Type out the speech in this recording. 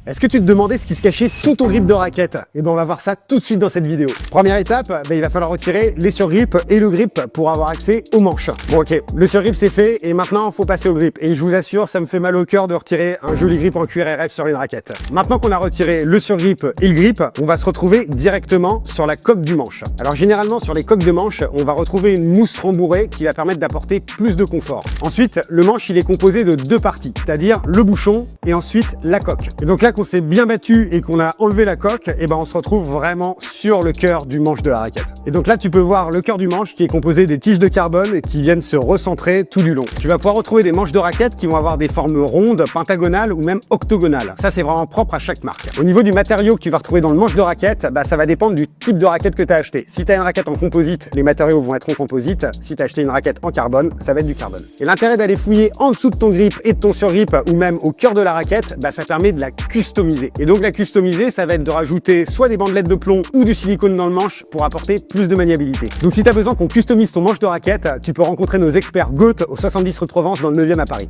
Est-ce que tu te demandais ce qui se cachait sous ton grip de raquette? Eh ben on va voir ça tout de suite dans cette vidéo. Première étape, il va falloir retirer les surgrips et le grip pour avoir accès aux manches. Bon ok, le surgrip c'est fait et maintenant il faut passer au grip. Et je vous assure, ça me fait mal au cœur de retirer un joli grip en cuir RF sur une raquette. Maintenant qu'on a retiré le surgrip et le grip, on va se retrouver directement sur la coque du manche. Alors généralement sur les coques de manche, on va retrouver une mousse rembourrée qui va permettre d'apporter plus de confort. Ensuite, le manche il est composé de deux parties, c'est-à-dire le bouchon et ensuite la coque. Et donc là qu'on s'est bien battu et qu'on a enlevé la coque, et ben on se retrouve vraiment sur le cœur du manche de la raquette. Et donc là tu peux voir le cœur du manche qui est composé des tiges de carbone qui viennent se recentrer tout du long. Tu vas pouvoir retrouver des manches de raquette qui vont avoir des formes rondes, pentagonales ou même octogonales. Ça c'est vraiment propre à chaque marque. Au niveau du matériau que tu vas retrouver dans le manche de raquette, ça va dépendre du type de raquette que tu as acheté. Si tu as une raquette en composite, les matériaux vont être en composite. Si tu as acheté une raquette en carbone, ça va être du carbone. Et l'intérêt d'aller fouiller en dessous de ton grip et de ton surgrip ou même au cœur de la raquette, ça permet de la customiser. Et donc la customiser, ça va être de rajouter soit des bandelettes de plomb ou du silicone dans le manche pour apporter plus de maniabilité. Donc si tu as besoin qu'on customise ton manche de raquette, tu peux rencontrer nos experts GOAT au 70 rue de Provence dans le 9e à Paris.